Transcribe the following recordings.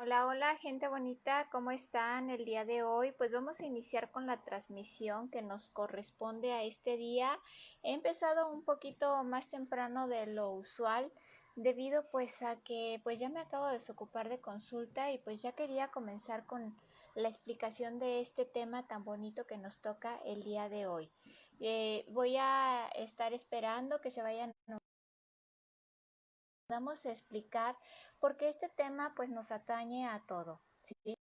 Hola, hola, gente bonita, ¿cómo están el día de hoy? Pues vamos a iniciar con la transmisión que nos corresponde a este día. He empezado un poquito más temprano de lo usual debido pues a que pues ya me acabo de desocupar de consulta y pues ya quería comenzar con la explicación de este tema tan bonito que nos toca el día de hoy. Voy a estar esperando que se vayan a explicar porque este tema pues nos atañe a todo, ¿sí?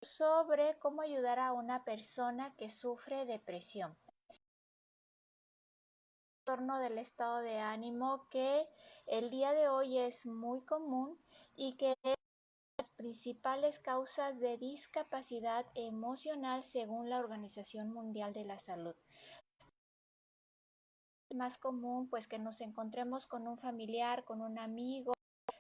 Sobre cómo ayudar a una persona que sufre depresión. En torno del estado de ánimo que el día de hoy es muy común y que es las principales causas de discapacidad emocional según la Organización Mundial de la Salud. Es más común pues que nos encontremos con un familiar, con un amigo,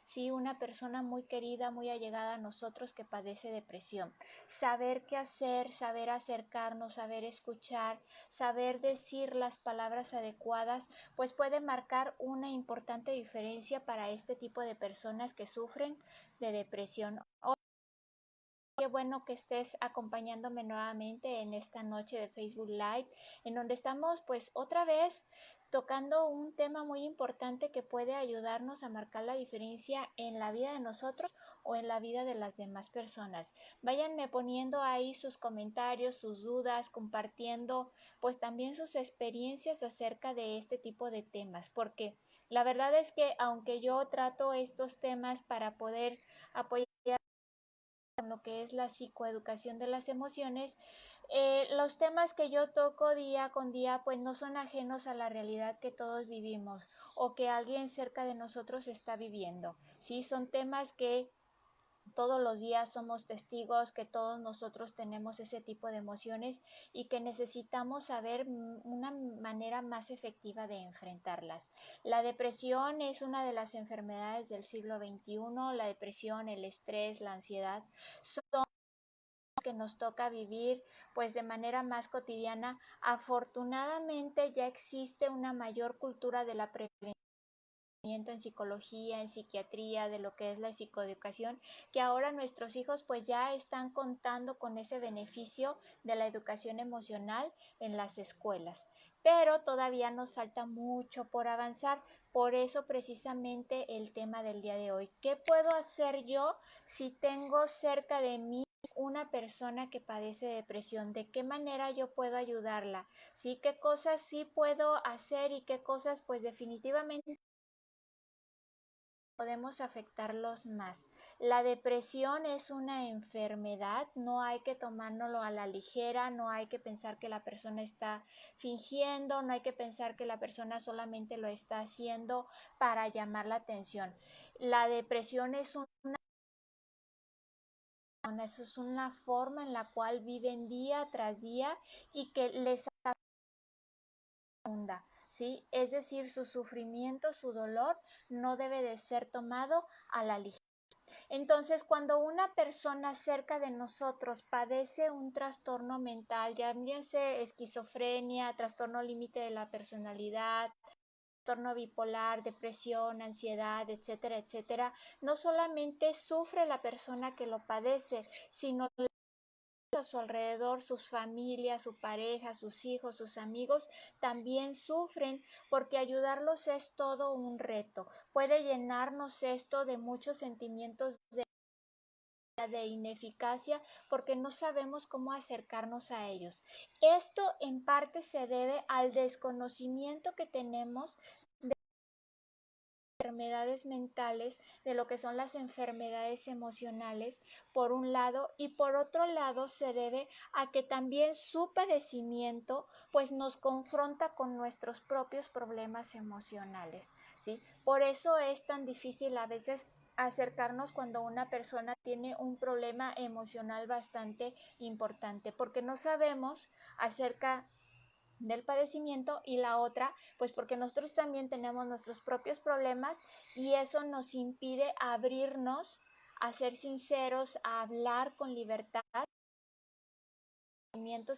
sí, una persona muy querida, muy allegada a nosotros que padece depresión. Saber qué hacer, saber acercarnos, saber escuchar, saber decir las palabras adecuadas, pues puede marcar una importante diferencia para este tipo de personas que sufren de depresión. Qué bueno que estés acompañándome nuevamente en esta noche de Facebook Live, en donde estamos pues otra vez tocando un tema muy importante que puede ayudarnos a marcar la diferencia en la vida de nosotros o en la vida de las demás personas. Váyanme poniendo ahí sus comentarios, sus dudas, compartiendo pues también sus experiencias acerca de este tipo de temas, porque la verdad es que aunque yo trato estos temas para poder apoyar con lo que es la psicoeducación de las emociones, los temas que yo toco día con día pues no son ajenos a la realidad que todos vivimos o que alguien cerca de nosotros está viviendo. Sí, son temas que todos los días somos testigos, que todos nosotros tenemos ese tipo de emociones y que necesitamos saber una manera más efectiva de enfrentarlas. La depresión es una de las enfermedades del siglo XXI. La depresión, el estrés, la ansiedad son que nos toca vivir pues de manera más cotidiana. Afortunadamente ya existe una mayor cultura de la prevención en psicología, en psiquiatría, de lo que es la psicoeducación, que ahora nuestros hijos pues ya están contando con ese beneficio de la educación emocional en las escuelas. Pero todavía nos falta mucho por avanzar, por eso precisamente el tema del día de hoy. ¿Qué puedo hacer yo si tengo cerca de mí una persona que padece depresión? ¿De qué manera yo puedo ayudarla? ¿Sí? ¿Qué cosas sí puedo hacer y qué cosas pues definitivamente podemos afectarlos más? La depresión es una enfermedad, no hay que tomárnoslo a la ligera, no hay que pensar que la persona está fingiendo, no hay que pensar que la persona solamente lo está haciendo para llamar la atención. La depresión eso es una forma en la cual viven día tras día y que les afunda, ¿sí? Es decir, su sufrimiento, su dolor no debe de ser tomado a la ligera. Entonces, cuando una persona cerca de nosotros padece un trastorno mental, ya bien sea esquizofrenia, trastorno límite de la personalidad, trastorno bipolar, depresión, ansiedad, etcétera, etcétera, no solamente sufre la persona que lo padece, sino a su alrededor, sus familias, su pareja, sus hijos, sus amigos también sufren, porque ayudarlos es todo un reto. Puede llenarnos esto de muchos sentimientos de ineficacia porque no sabemos cómo acercarnos a ellos. Esto en parte se debe al desconocimiento que tenemos de enfermedades mentales, de lo que son las enfermedades emocionales, por un lado, y por otro lado se debe a que también su padecimiento pues nos confronta con nuestros propios problemas emocionales, ¿sí? Por eso es tan difícil a veces acercarnos cuando una persona tiene un problema emocional bastante importante, porque no sabemos acerca del padecimiento, y la otra pues porque nosotros también tenemos nuestros propios problemas y eso nos impide abrirnos a ser sinceros, a hablar con libertad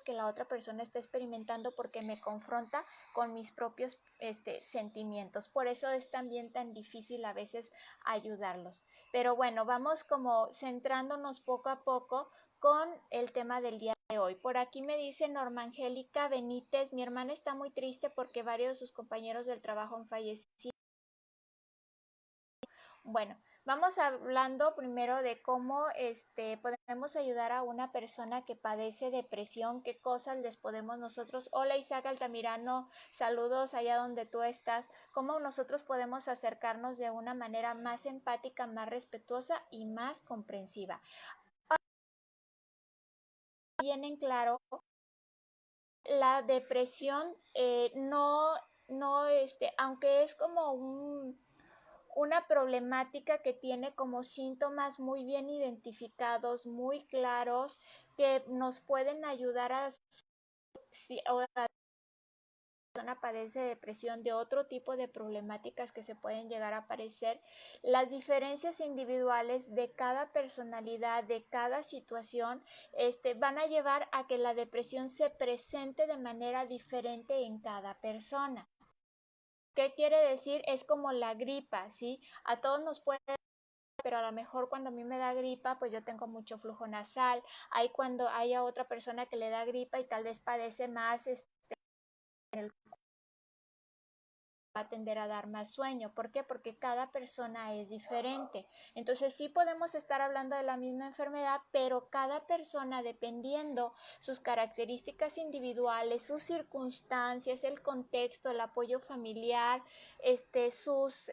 que la otra persona está experimentando porque me confronta con mis propios sentimientos. Por eso es también tan difícil a veces ayudarlos. Pero bueno, vamos como centrándonos poco a poco con el tema del día de hoy. Por aquí me dice Norma Angélica Benítez, mi hermana está muy triste porque varios de sus compañeros del trabajo han fallecido. Bueno, vamos hablando primero de cómo podemos ayudar a una persona que padece depresión, qué cosas les podemos nosotros. Hola Isaac Altamirano, saludos allá donde tú estás. Cómo nosotros podemos acercarnos de una manera más empática, más respetuosa y más comprensiva. Bien en claro, la depresión aunque es como una problemática que tiene como síntomas muy bien identificados, muy claros, que nos pueden ayudar a la persona padece depresión, de otro tipo de problemáticas que se pueden llegar a aparecer. Las diferencias individuales de cada personalidad, de cada situación, van a llevar a que la depresión se presente de manera diferente en cada persona. ¿Qué quiere decir? Es como la gripa, ¿sí? A todos nos puede, pero a lo mejor cuando a mí me da gripa, pues yo tengo mucho flujo nasal. Hay cuando hay a otra persona que le da gripa y tal vez padece más, va a tender a dar más sueño. ¿Por qué? Porque cada persona es diferente. Entonces sí podemos estar hablando de la misma enfermedad, pero cada persona, dependiendo sus características individuales, sus circunstancias, el contexto, el apoyo familiar, sus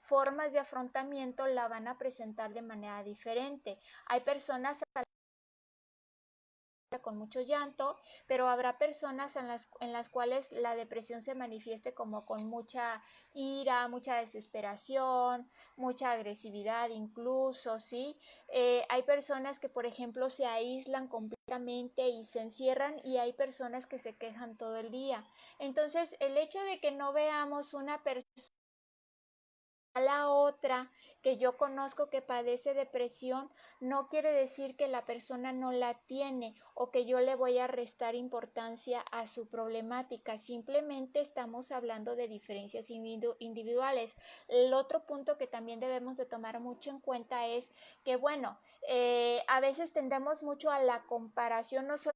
formas de afrontamiento la van a presentar de manera diferente. Hay personas con mucho llanto, pero habrá personas en las cuales la depresión se manifieste como con mucha ira, mucha desesperación, mucha agresividad incluso, ¿sí? Hay personas que, por ejemplo, se aíslan completamente y se encierran, y hay personas que se quejan todo el día. Entonces, el hecho de que no veamos una persona a la otra que yo conozco que padece depresión, no quiere decir que la persona no la tiene o que yo le voy a restar importancia a su problemática. Simplemente estamos hablando de diferencias individuales. El otro punto que también debemos de tomar mucho en cuenta es que, bueno, a veces tendemos mucho a la comparación, no solo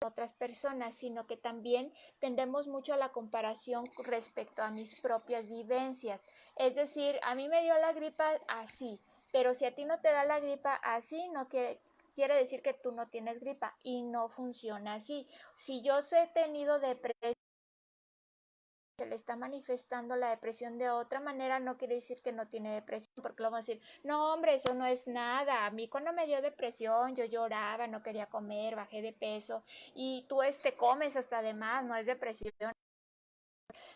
otras personas, sino que también tendemos mucho a la comparación respecto a mis propias vivencias. Es decir, a mí me dio la gripa así, pero si a ti no te da la gripa así, no quiere decir que tú no tienes gripa, y no funciona así. Si yo he tenido depresión, se le está manifestando la depresión de otra manera, no quiere decir que no tiene depresión, porque lo vamos a decir, no hombre, eso no es nada, a mí cuando me dio depresión yo lloraba, no quería comer, bajé de peso, y tú comes hasta de más, no es depresión.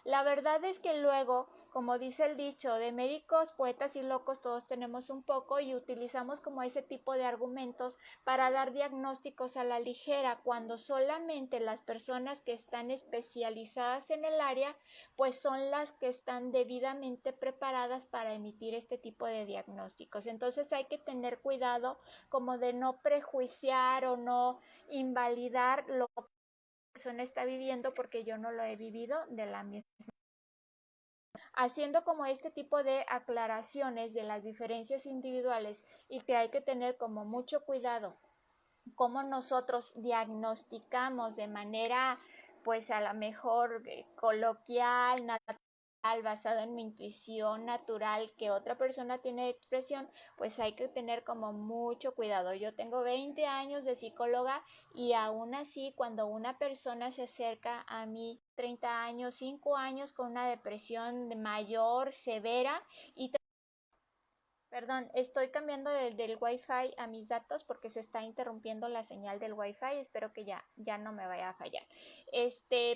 La verdad es que luego, como dice el dicho, de médicos, poetas y locos todos tenemos un poco, y utilizamos como ese tipo de argumentos para dar diagnósticos a la ligera, cuando solamente las personas que están especializadas en el área, pues son las que están debidamente preparadas para emitir este tipo de diagnósticos. Entonces hay que tener cuidado como de no prejuiciar o no invalidar lo que la persona está viviendo, porque yo no lo he vivido de la misma. Haciendo como este tipo de aclaraciones de las diferencias individuales, y que hay que tener como mucho cuidado cómo nosotros diagnosticamos de manera, pues a lo mejor coloquial, natural, basado en mi intuición natural, que otra persona tiene depresión, pues hay que tener como mucho cuidado. Yo tengo 20 años de psicóloga, y aún así cuando una persona se acerca a mí, 30 años, 5 años con una depresión mayor, severa, y perdón, estoy cambiando del Wi-Fi a mis datos porque se está interrumpiendo la señal del Wi-Fi. Espero que ya no me vaya a fallar.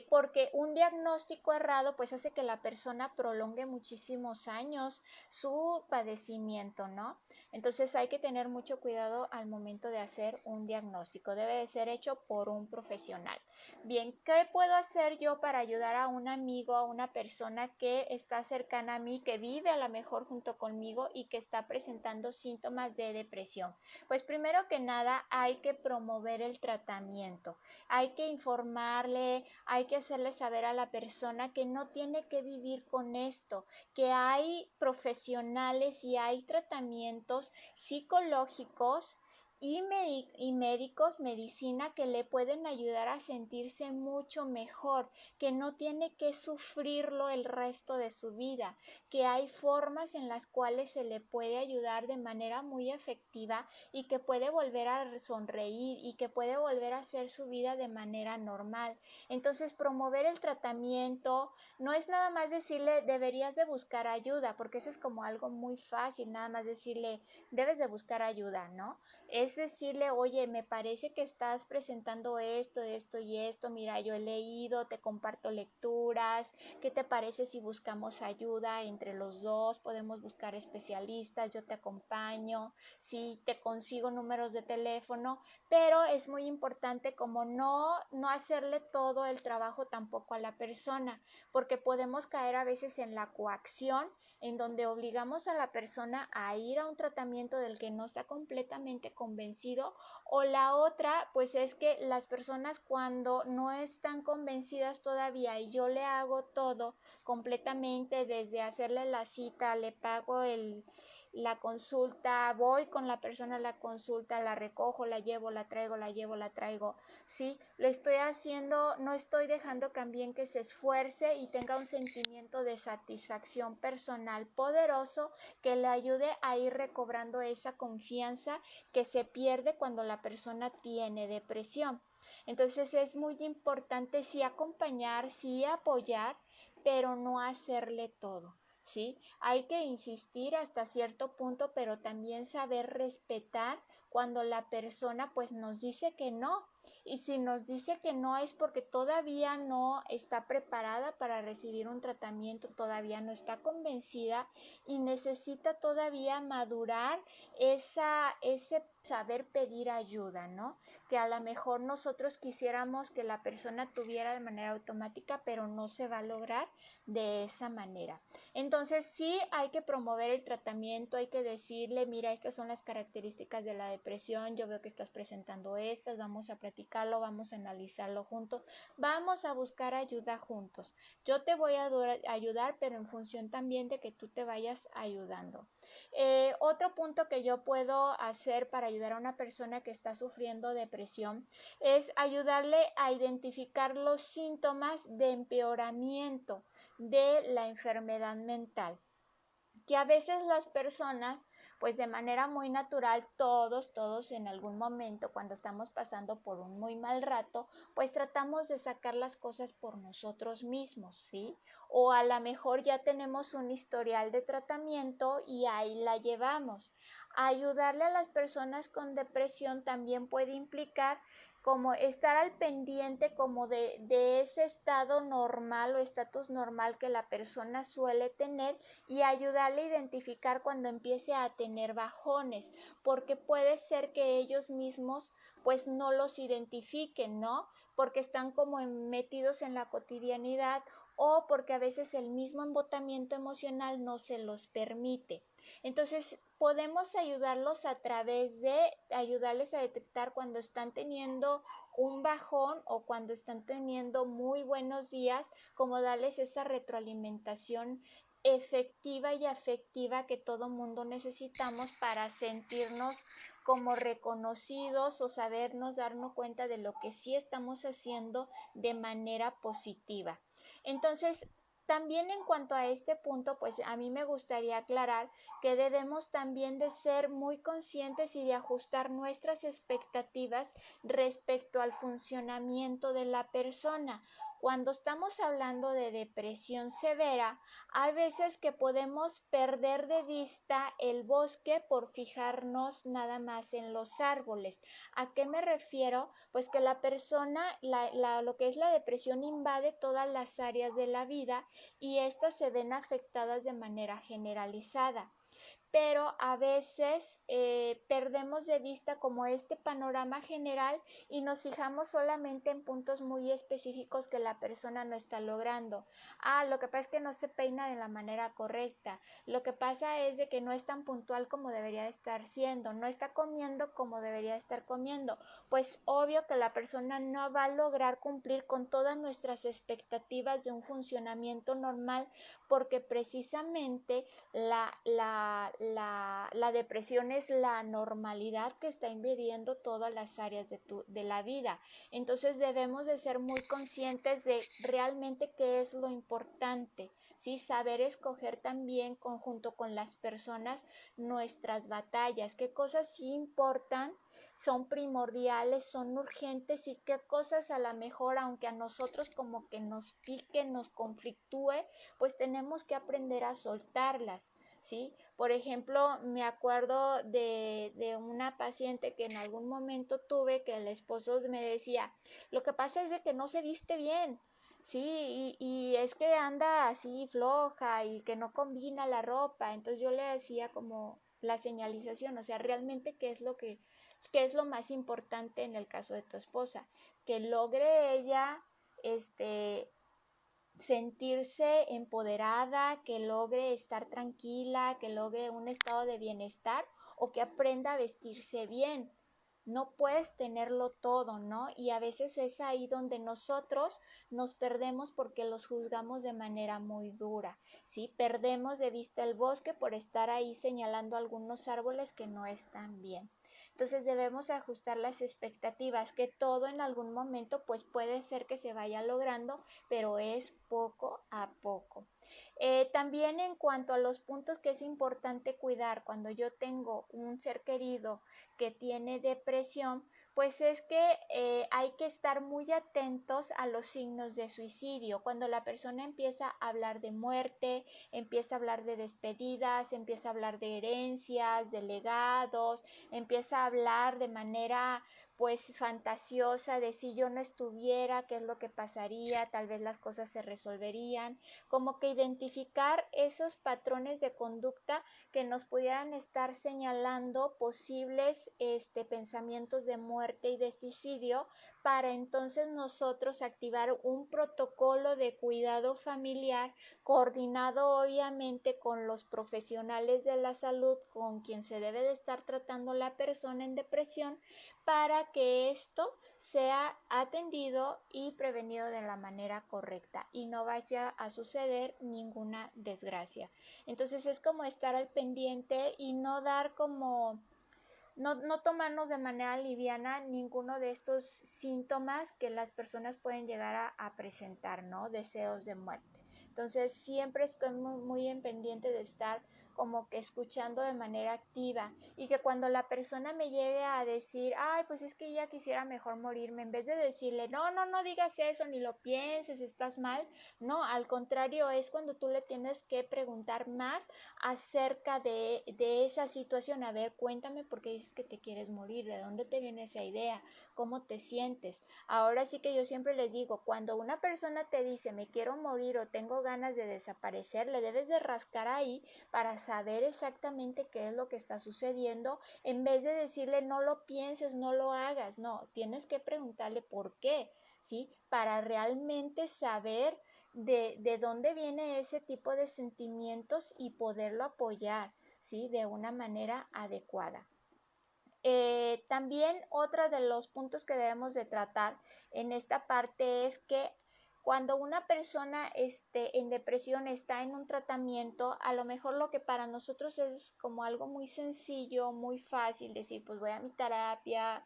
Porque un diagnóstico errado pues hace que la persona prolongue muchísimos años su padecimiento, ¿no? Entonces hay que tener mucho cuidado al momento de hacer un diagnóstico. Debe de ser hecho por un profesional. Bien, ¿qué puedo hacer yo para ayudar a un amigo, a una persona que está cercana a mí, que vive a lo mejor junto conmigo y que está presentando síntomas de depresión? Pues primero que nada hay que promover el tratamiento. Hay que informarle, hay que hacerle saber a la persona que no tiene que vivir con esto, que hay profesionales y hay tratamientos psicológicos y médicos, medicina, que le pueden ayudar a sentirse mucho mejor, que no tiene que sufrirlo el resto de su vida, que hay formas en las cuales se le puede ayudar de manera muy efectiva y que puede volver a sonreír y que puede volver a hacer su vida de manera normal. Entonces, promover el tratamiento no es nada más decirle deberías de buscar ayuda, porque eso es como algo muy fácil, nada más decirle debes de buscar ayuda, ¿no? Es decirle, oye, me parece que estás presentando esto, esto y esto, mira, yo he leído, te comparto lecturas, ¿qué te parece si buscamos ayuda entre los dos? Podemos buscar especialistas, yo te acompaño, sí, te consigo números de teléfono, pero es muy importante como no hacerle todo el trabajo tampoco a la persona, porque podemos caer a veces en la coacción, en donde obligamos a la persona a ir a un tratamiento del que no está completamente convencido, o la otra pues es que las personas cuando no están convencidas todavía y yo le hago todo completamente, desde hacerle la cita, le pago la consulta, voy con la persona a la consulta, la recojo, la llevo, la traigo, la llevo, la traigo, ¿sí? Le estoy haciendo, no estoy dejando también que se esfuerce y tenga un sentimiento de satisfacción personal poderoso que le ayude a ir recobrando esa confianza que se pierde cuando la persona tiene depresión. Entonces es muy importante sí acompañar, sí apoyar, pero no hacerle todo. ¿Sí? Hay que insistir hasta cierto punto, pero también saber respetar cuando la persona pues nos dice que no. Y si nos dice que no es porque todavía no está preparada para recibir un tratamiento, todavía no está convencida y necesita todavía madurar ese saber pedir ayuda, ¿no? Que a lo mejor nosotros quisiéramos que la persona tuviera de manera automática, pero no se va a lograr de esa manera. Entonces sí hay que promover el tratamiento, hay que decirle, mira, estas son las características de la depresión, yo veo que estás presentando estas, vamos a platicarlo, vamos a analizarlo juntos, vamos a buscar ayuda juntos. Yo te voy a ayudar, pero en función también de que tú te vayas ayudando. Otro punto que yo puedo hacer para ayudar a una persona que está sufriendo depresión es ayudarle a identificar los síntomas de empeoramiento de la enfermedad mental, que a veces las personas pues de manera muy natural, todos en algún momento cuando estamos pasando por un muy mal rato, pues tratamos de sacar las cosas por nosotros mismos, ¿sí? O a lo mejor ya tenemos un historial de tratamiento y ahí la llevamos. Ayudarle a las personas con depresión también puede implicar como estar al pendiente como de ese estado normal o estatus normal que la persona suele tener y ayudarle a identificar cuando empiece a tener bajones, porque puede ser que ellos mismos pues no los identifiquen, ¿no? Porque están como metidos en la cotidianidad o porque a veces el mismo embotamiento emocional no se los permite. Entonces, podemos ayudarlos a través de ayudarles a detectar cuando están teniendo un bajón o cuando están teniendo muy buenos días, como darles esa retroalimentación efectiva y afectiva que todo mundo necesitamos para sentirnos como reconocidos o sabernos darnos cuenta de lo que sí estamos haciendo de manera positiva. Entonces, también en cuanto a este punto, pues a mí me gustaría aclarar que debemos también de ser muy conscientes y de ajustar nuestras expectativas respecto al funcionamiento de la persona. Cuando estamos hablando de depresión severa, hay veces que podemos perder de vista el bosque por fijarnos nada más en los árboles. ¿A qué me refiero? Pues que la persona, lo que es la depresión invade todas las áreas de la vida y estas se ven afectadas de manera generalizada. pero a veces perdemos de vista como este panorama general y nos fijamos solamente en puntos muy específicos que la persona no está logrando. Lo que pasa es que no se peina de la manera correcta, lo que pasa es de que no es tan puntual como debería estar siendo, no está comiendo como debería estar comiendo, pues obvio que la persona no va a lograr cumplir con todas nuestras expectativas de un funcionamiento normal, porque precisamente la depresión es la normalidad que está invadiendo todas las áreas de la vida. Entonces debemos de ser muy conscientes de realmente qué es lo importante, ¿sí? Saber escoger también conjunto con las personas nuestras batallas, qué cosas sí importan, son primordiales, son urgentes y qué cosas a lo mejor, aunque a nosotros como que nos pique, nos conflictúe, pues tenemos que aprender a soltarlas, ¿sí? Por ejemplo, me acuerdo de una paciente que en algún momento tuve que el esposo me decía, lo que pasa es de que no se viste bien, sí, y es que anda así floja y que no combina la ropa. Entonces yo le decía como la señalización, o sea, realmente qué es lo más importante en el caso de tu esposa, que logre ella este sentirse empoderada, que logre estar tranquila, que logre un estado de bienestar o que aprenda a vestirse bien. No puedes tenerlo todo, ¿no? Y a veces es ahí donde nosotros nos perdemos porque los juzgamos de manera muy dura, ¿sí? Perdemos de vista el bosque por estar ahí señalando algunos árboles que no están bien. Entonces debemos ajustar las expectativas, que todo en algún momento pues puede ser que se vaya logrando, pero es poco a poco. También en cuanto a los puntos que es importante cuidar cuando yo tengo un ser querido que tiene depresión, pues es que hay que estar muy atentos a los signos de suicidio. Cuando la persona empieza a hablar de muerte, empieza a hablar de despedidas, empieza a hablar de herencias, de legados, empieza a hablar de manera pues fantasiosa de si yo no estuviera, qué es lo que pasaría, tal vez las cosas se resolverían, como que identificar esos patrones de conducta que nos pudieran estar señalando posibles pensamientos de muerte y de suicidio, para entonces nosotros activar un protocolo de cuidado familiar coordinado obviamente con los profesionales de la salud con quien se debe de estar tratando la persona en depresión, para que esto sea atendido y prevenido de la manera correcta y no vaya a suceder ninguna desgracia. Entonces es como estar al pendiente y no dar como no tomarnos de manera liviana ninguno de estos síntomas que las personas pueden llegar a presentar, ¿no? Deseos de muerte. Entonces siempre estoy muy en pendiente de estar como que escuchando de manera activa, y que cuando la persona me llegue a decir, ay, pues es que ya quisiera mejor morirme, en vez de decirle, no digas eso, ni lo pienses, estás mal, no, al contrario, es cuando tú le tienes que preguntar más acerca de esa situación. A ver, cuéntame por qué dices que te quieres morir, de dónde te viene esa idea, cómo te sientes. Ahora sí que yo siempre les digo, cuando una persona te dice me quiero morir o tengo ganas de desaparecer, le debes de rascar ahí para saber exactamente qué es lo que está sucediendo, en vez de decirle no lo pienses, no lo hagas. No, tienes que preguntarle por qué, ¿sí? Para realmente saber de dónde viene ese tipo de sentimientos y poderlo apoyar, ¿sí? De una manera adecuada. También otro de los puntos que debemos de tratar en esta parte es que cuando una persona en depresión está en un tratamiento, a lo mejor lo que para nosotros es como algo muy sencillo, muy fácil, decir pues voy a mi terapia,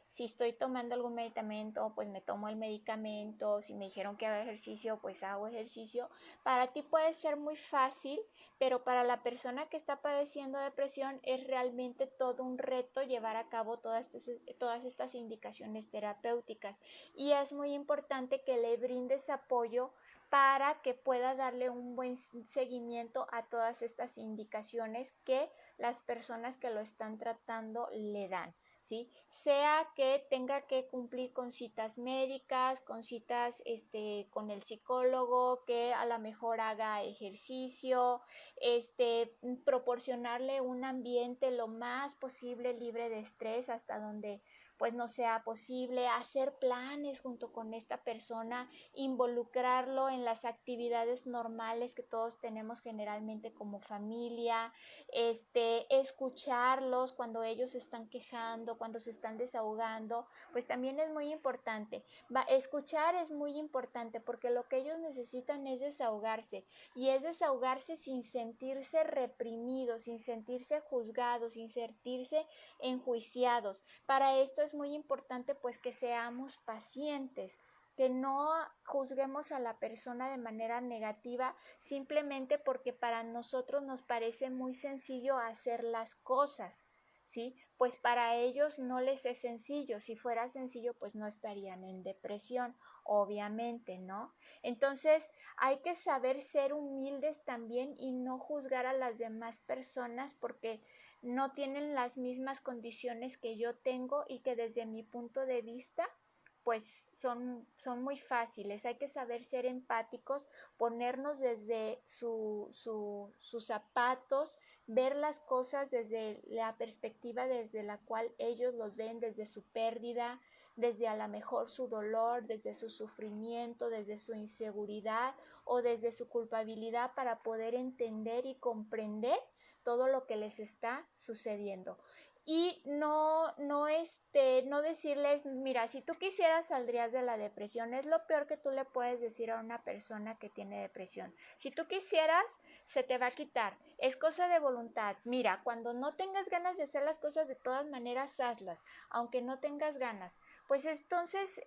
si estoy tomando algún medicamento, pues me tomo el medicamento, si me dijeron que haga ejercicio, pues hago ejercicio. Para ti puede ser muy fácil, pero para la persona que está padeciendo depresión es realmente todo un reto llevar a cabo todas estas indicaciones terapéuticas, y es muy importante que le brindes apoyo para que pueda darle un buen seguimiento a todas estas indicaciones que las personas que lo están tratando le dan. ¿sí? Sea que tenga que cumplir con citas médicas, con citas con el psicólogo, que a lo mejor haga ejercicio, proporcionarle un ambiente lo más posible libre de estrés hasta donde pues no sea posible, hacer planes junto con esta persona, involucrarlo en las actividades normales que todos tenemos generalmente como familia, escucharlos cuando ellos están quejando, cuando se están desahogando, pues también es muy importante. Escuchar es muy importante porque lo que ellos necesitan es desahogarse, y es desahogarse sin sentirse reprimidos, sin sentirse juzgados, sin sentirse enjuiciados. Para esto es muy importante pues que seamos pacientes, que no juzguemos a la persona de manera negativa simplemente porque para nosotros nos parece muy sencillo hacer las cosas, ¿sí? Pues para ellos no les es sencillo. Si fuera sencillo, pues no estarían en depresión, obviamente, ¿no? Entonces hay que saber ser humildes también y no juzgar a las demás personas porque no tienen las mismas condiciones que yo tengo y que desde mi punto de vista pues son muy fáciles. Hay que saber ser empáticos, ponernos desde sus zapatos, ver las cosas desde la perspectiva desde la cual ellos los ven, desde su pérdida, desde a lo mejor su dolor, desde su sufrimiento, desde su inseguridad o desde su culpabilidad, para poder entender y comprender todo lo que les está sucediendo. Y no decirles, mira, si tú quisieras saldrías de la depresión. Es lo peor que tú le puedes decir a una persona que tiene depresión. Si tú quisieras, se te va a quitar. Es cosa de voluntad. Mira, cuando no tengas ganas de hacer las cosas, de todas maneras hazlas, aunque no tengas ganas. Pues entonces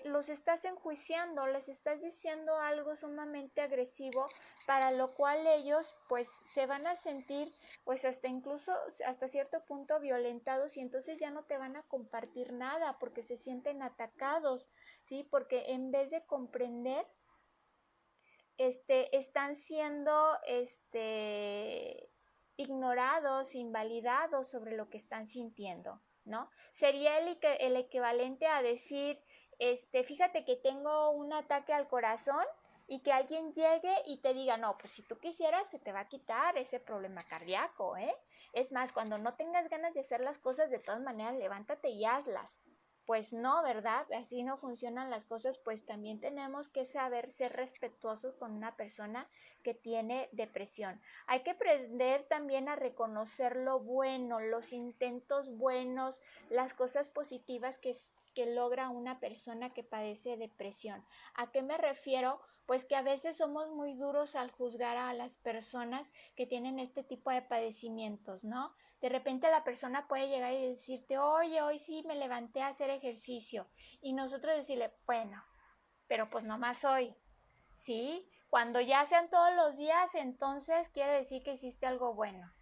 los estás enjuiciando, les estás diciendo algo sumamente agresivo, para lo cual ellos pues se van a sentir pues incluso hasta cierto punto violentados, y entonces ya no te van a compartir nada porque se sienten atacados, ¿sí? Porque en vez de comprender, están siendo ignorados, invalidados sobre lo que están sintiendo, ¿no? Sería el equivalente a decir, fíjate que tengo un ataque al corazón, y que alguien llegue y te diga, no, pues si tú quisieras se te va a quitar ese problema cardíaco, ¿eh? Es más, cuando no tengas ganas de hacer las cosas, de todas maneras, levántate y hazlas. Pues no, ¿verdad? Así no funcionan las cosas. Pues también tenemos que saber ser respetuosos con una persona que tiene depresión. Hay que aprender también a reconocer lo bueno, los intentos buenos, las cosas positivas que logra una persona que padece depresión. ¿A qué me refiero? Pues que a veces somos muy duros al juzgar a las personas que tienen este tipo de padecimientos, ¿no? De repente la persona puede llegar y decirte, oye, hoy sí me levanté a hacer ejercicio. Y nosotros decirle, bueno, pero pues nomás hoy, ¿sí? Cuando ya sean todos los días, entonces quiere decir que hiciste algo bueno.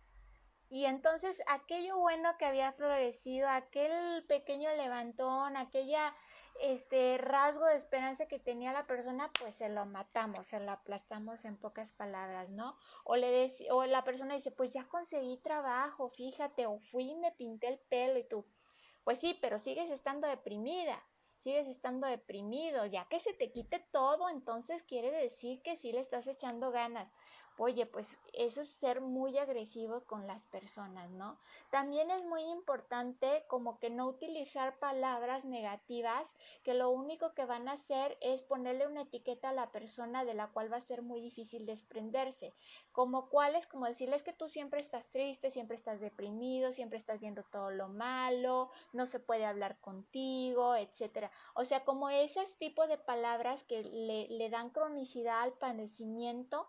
Y entonces aquello bueno que había florecido, aquel pequeño levantón, aquella rasgo de esperanza que tenía la persona, pues se lo matamos, se lo aplastamos, en pocas palabras, ¿no? O la persona dice, pues ya conseguí trabajo, fíjate, o fui y me pinté el pelo, y tú, pues sí, pero sigues estando deprimida, sigues estando deprimido. Ya que se te quite todo, entonces quiere decir que sí le estás echando ganas. Oye, pues eso es ser muy agresivo con las personas, ¿no? También es muy importante como que no utilizar palabras negativas que lo único que van a hacer es ponerle una etiqueta a la persona de la cual va a ser muy difícil desprenderse. Como cuáles, como decirles que tú siempre estás triste, siempre estás deprimido, siempre estás viendo todo lo malo, no se puede hablar contigo, etcétera. O sea, como ese tipo de palabras que le dan cronicidad al padecimiento,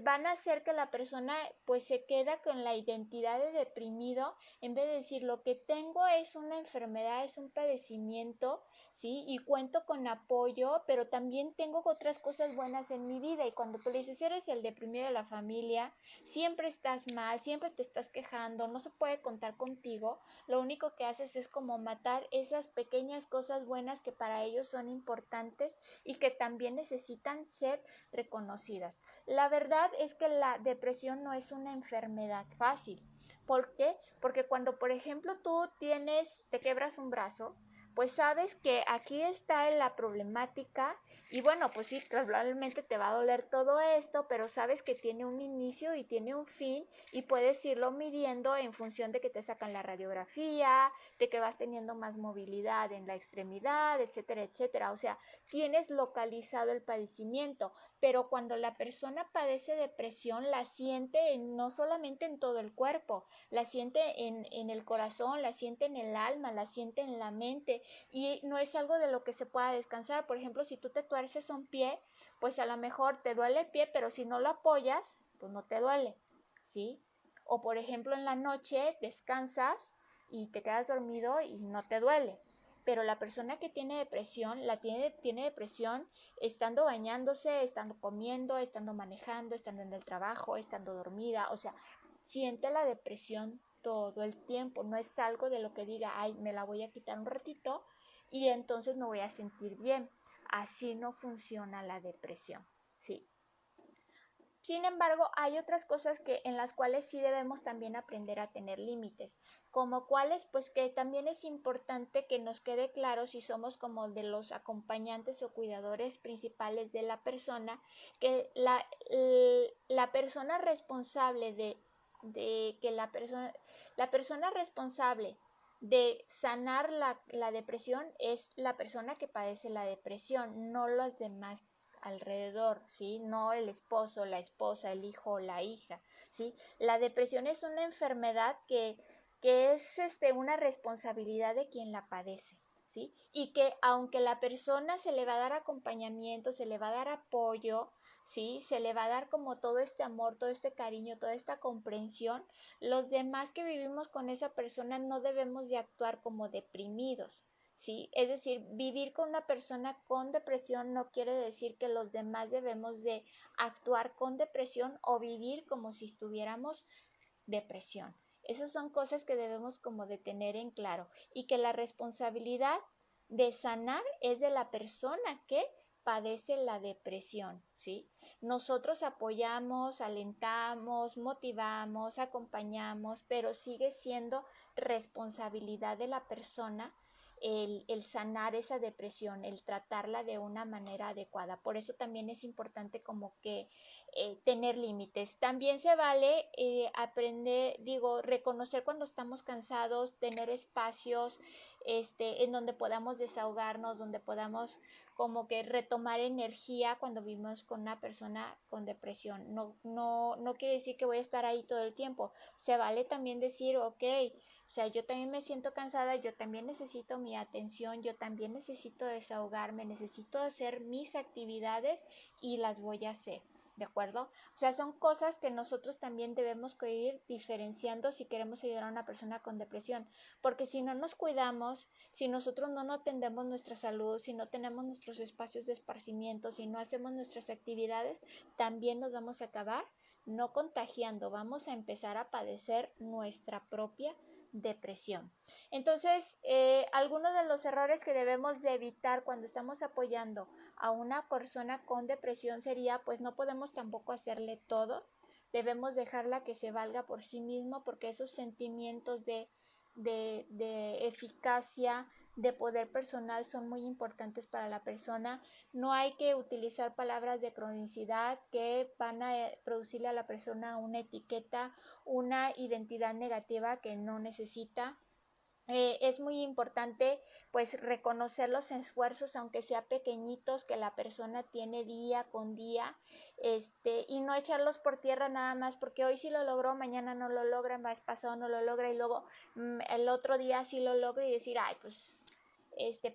van a hacer que la persona pues se queda con la identidad de deprimido, en vez de decir lo que tengo es una enfermedad, es un padecimiento, ¿sí? Y cuento con apoyo, pero también tengo otras cosas buenas en mi vida. Y cuando tú le dices, eres el deprimido de la familia, siempre estás mal, siempre te estás quejando, no se puede contar contigo, lo único que haces es como matar esas pequeñas cosas buenas que para ellos son importantes y que también necesitan ser reconocidas. La verdad es que la depresión no es una enfermedad fácil. ¿Por qué? Porque cuando, por ejemplo, te quebras un brazo, pues sabes que aquí está la problemática y bueno, pues sí, probablemente te va a doler todo esto, pero sabes que tiene un inicio y tiene un fin y puedes irlo midiendo en función de que te sacan la radiografía, de que vas teniendo más movilidad en la extremidad, etcétera, etcétera. O sea, tienes localizado el padecimiento, pero cuando la persona padece depresión la siente no solamente en todo el cuerpo, la siente en el corazón, la siente en el alma, la siente en la mente y no es algo de lo que se pueda descansar. Por ejemplo, si tú te tuerces un pie, pues a lo mejor te duele el pie, pero si no lo apoyas, pues no te duele, ¿sí? O por ejemplo en la noche descansas y te quedas dormido y no te duele. Pero la persona que tiene depresión, tiene depresión estando bañándose, estando comiendo, estando manejando, estando en el trabajo, estando dormida, o sea, siente la depresión todo el tiempo, no es algo de lo que diga, ay, me la voy a quitar un ratito y entonces me voy a sentir bien. Así no funciona la depresión, ¿sí? Sin embargo, hay otras cosas en las cuales sí debemos también aprender a tener límites, como cuáles, pues que también es importante que nos quede claro si somos como de los acompañantes o cuidadores principales de la persona, que la persona responsable de que la persona responsable de sanar la depresión es la persona que padece la depresión, no los demás alrededor, ¿sí? No el esposo, la esposa, el hijo o la hija, ¿sí? La depresión es una enfermedad que es una responsabilidad de quien la padece, ¿sí? Y que aunque la persona se le va a dar acompañamiento, se le va a dar apoyo, ¿sí? Se le va a dar como todo este amor, todo este cariño, toda esta comprensión, los demás que vivimos con esa persona no debemos de actuar como deprimidos, ¿sí? Es decir, vivir con una persona con depresión no quiere decir que los demás debemos de actuar con depresión o vivir como si estuviéramos depresión. Esas son cosas que debemos como de tener en claro y que la responsabilidad de sanar es de la persona que padece la depresión, ¿sí? Nosotros apoyamos, alentamos, motivamos, acompañamos, pero sigue siendo responsabilidad de la persona el sanar esa depresión, el tratarla de una manera adecuada. Por eso también es importante como que tener límites. También se vale aprender, reconocer cuando estamos cansados, tener espacios en donde podamos desahogarnos, donde podamos como que retomar energía cuando vivimos con una persona con depresión. No quiere decir que voy a estar ahí todo el tiempo. Se vale también decir, ok, o sea, yo también me siento cansada, yo también necesito mi atención, yo también necesito desahogarme, necesito hacer mis actividades y las voy a hacer. ¿De acuerdo? O sea, son cosas que nosotros también debemos ir diferenciando si queremos ayudar a una persona con depresión, porque si no nos cuidamos, si nosotros no atendemos nuestra salud, si no tenemos nuestros espacios de esparcimiento, si no hacemos nuestras actividades, también nos vamos a acabar no contagiando, vamos a empezar a padecer nuestra propia depresión. Entonces, algunos de los errores que debemos de evitar cuando estamos apoyando a una persona con depresión sería, pues no podemos tampoco hacerle todo, debemos dejarla que se valga por sí mismo porque esos sentimientos de eficacia, de poder personal son muy importantes para la persona. No hay que utilizar palabras de cronicidad que van a producirle a la persona una etiqueta, una identidad negativa que no necesita. Es muy importante pues reconocer los esfuerzos aunque sea pequeñitos que la persona tiene día con día y no echarlos por tierra nada más porque hoy sí lo logró, mañana no lo logra, más pasado no lo logra y luego el otro día sí lo logra y decir, ay pues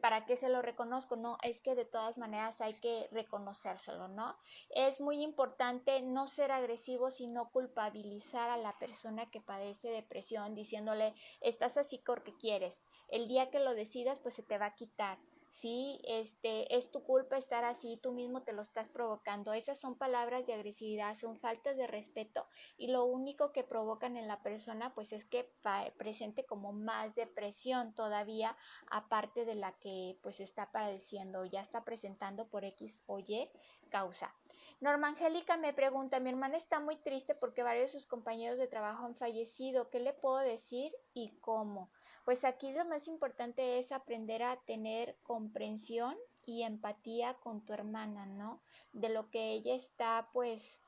¿para qué se lo reconozco? No, es que de todas maneras hay que reconocérselo, ¿no? Es muy importante no ser agresivo, sino culpabilizar a la persona que padece depresión, diciéndole, estás así porque quieres. El día que lo decidas, pues se te va a quitar. Sí, es tu culpa estar así, tú mismo te lo estás provocando. Esas son palabras de agresividad, son faltas de respeto y lo único que provocan en la persona pues es que presente como más depresión todavía aparte de la que pues está padeciendo, ya está presentando por X o Y causa. Norma Angélica me pregunta, mi hermana está muy triste porque varios de sus compañeros de trabajo han fallecido, ¿qué le puedo decir y cómo? Pues aquí lo más importante es aprender a tener comprensión y empatía con tu hermana, ¿no? De lo que ella está pues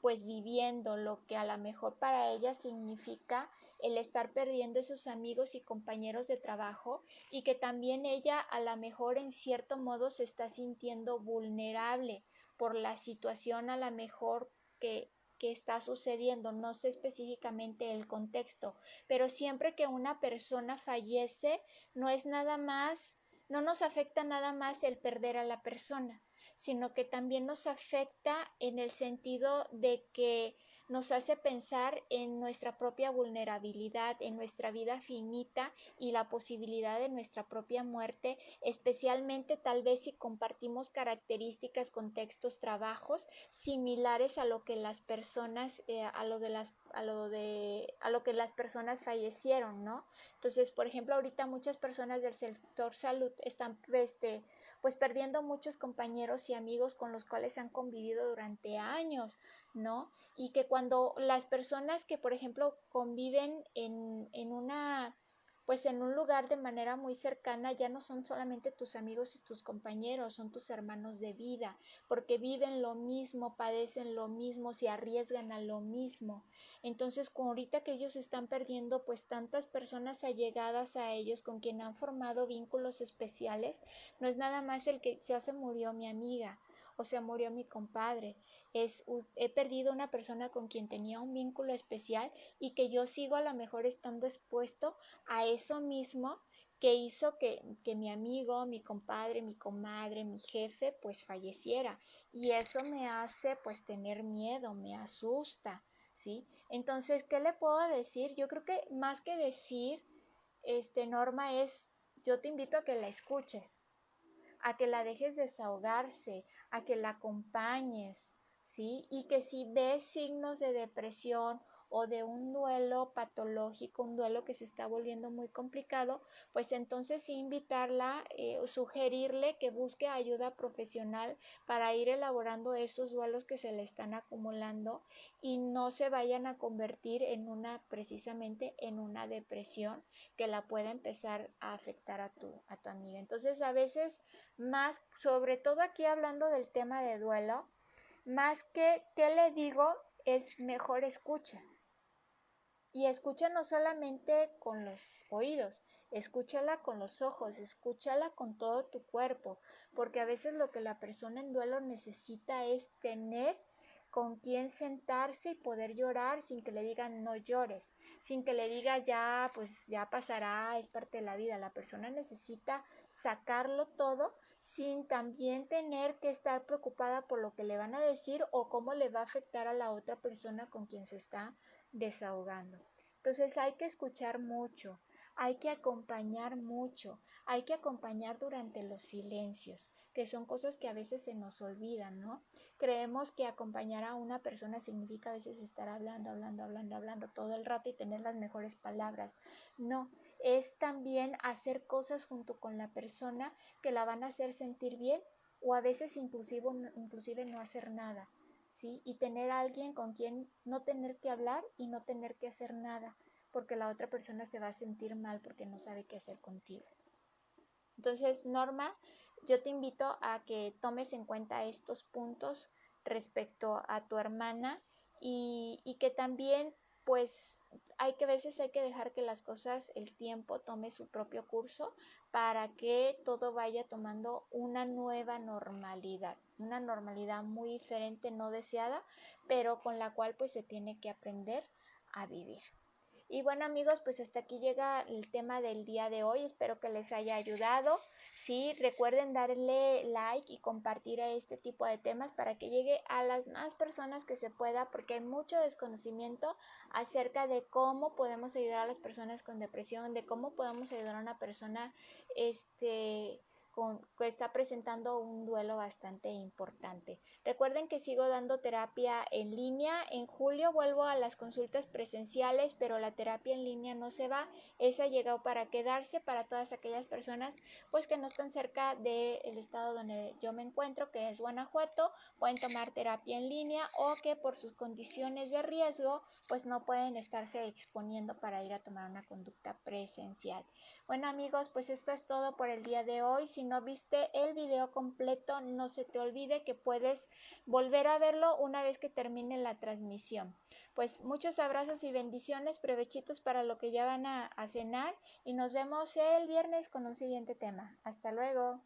viviendo, lo que a lo mejor para ella significa el estar perdiendo esos amigos y compañeros de trabajo y que también ella a lo mejor en cierto modo se está sintiendo vulnerable por la situación a lo mejor que está sucediendo, no sé específicamente el contexto, pero siempre que una persona fallece, no es nada más, no nos afecta nada más el perder a la persona, sino que también nos afecta en el sentido de que nos hace pensar en nuestra propia vulnerabilidad, en nuestra vida finita y la posibilidad de nuestra propia muerte, especialmente tal vez si compartimos características, contextos, trabajos similares a lo que las personas, a lo que las personas fallecieron, ¿no? Entonces, por ejemplo, ahorita muchas personas del sector salud están pues perdiendo muchos compañeros y amigos con los cuales han convivido durante años, ¿no? Y que cuando las personas que, por ejemplo, conviven pues en un lugar de manera muy cercana, ya no son solamente tus amigos y tus compañeros, son tus hermanos de vida, porque viven lo mismo, padecen lo mismo, se arriesgan a lo mismo. Entonces, como ahorita que ellos están perdiendo pues tantas personas allegadas a ellos con quien han formado vínculos especiales, no es nada más el que ya se murió mi amiga o se murió mi compadre, he perdido una persona con quien tenía un vínculo especial y que yo sigo a lo mejor estando expuesto a eso mismo que hizo que mi amigo, mi compadre, mi comadre, mi jefe pues falleciera y eso me hace pues tener miedo, me asusta, ¿sí? Entonces, ¿qué le puedo decir? Yo creo que más que decir, Norma, yo te invito a que la escuches, a que la dejes desahogarse, a que la acompañes, ¿sí? Y que si ves signos de depresión o de un duelo patológico, un duelo que se está volviendo muy complicado, pues entonces sí invitarla, sugerirle que busque ayuda profesional para ir elaborando esos duelos que se le están acumulando y no se vayan a convertir precisamente en una depresión que la pueda empezar a afectar a tu amiga. Entonces a veces más, sobre todo aquí hablando del tema de duelo, más que qué le digo, es mejor escucha. Y escucha no solamente con los oídos, escúchala con los ojos, escúchala con todo tu cuerpo, porque a veces lo que la persona en duelo necesita es tener con quien sentarse y poder llorar sin que le digan no llores, sin que le diga ya, pues ya pasará, es parte de la vida. La persona necesita sacarlo todo sin también tener que estar preocupada por lo que le van a decir o cómo le va a afectar a la otra persona con quien se está desahogando. Entonces hay que escuchar mucho, hay que acompañar mucho, hay que acompañar durante los silencios, que son cosas que a veces se nos olvidan, ¿no? Creemos que acompañar a una persona significa a veces estar hablando todo el rato y tener las mejores palabras. No, es también hacer cosas junto con la persona que la van a hacer sentir bien o a veces inclusive no hacer nada. ¿Sí? Y tener a alguien con quien no tener que hablar y no tener que hacer nada, porque la otra persona se va a sentir mal porque no sabe qué hacer contigo. Entonces, Norma, yo te invito a que tomes en cuenta estos puntos respecto a tu hermana y que también, pues, a veces hay que dejar que las cosas, el tiempo tome su propio curso para que todo vaya tomando una nueva normalidad, una normalidad muy diferente, no deseada, pero con la cual pues se tiene que aprender a vivir. Y bueno amigos, pues hasta aquí llega el tema del día de hoy. Espero que les haya ayudado. Sí, recuerden darle like y compartir a este tipo de temas para que llegue a las más personas que se pueda, porque hay mucho desconocimiento acerca de cómo podemos ayudar a las personas con depresión, de cómo podemos ayudar a una persona que está presentando un duelo bastante importante. Recuerden que sigo dando terapia en línea. En julio vuelvo a las consultas presenciales, pero la terapia en línea no se va. Esa llegó para quedarse para todas aquellas personas pues que no están cerca del estado donde yo me encuentro, que es Guanajuato. Pueden tomar terapia en línea o que por sus condiciones de riesgo pues no pueden estarse exponiendo para ir a tomar una conducta presencial. Bueno amigos, pues esto es todo por el día de hoy. Si no viste el video completo, no se te olvide que puedes volver a verlo una vez que termine la transmisión. Pues muchos abrazos y bendiciones, provechitos para lo que ya van a cenar y nos vemos el viernes con un siguiente tema. Hasta luego.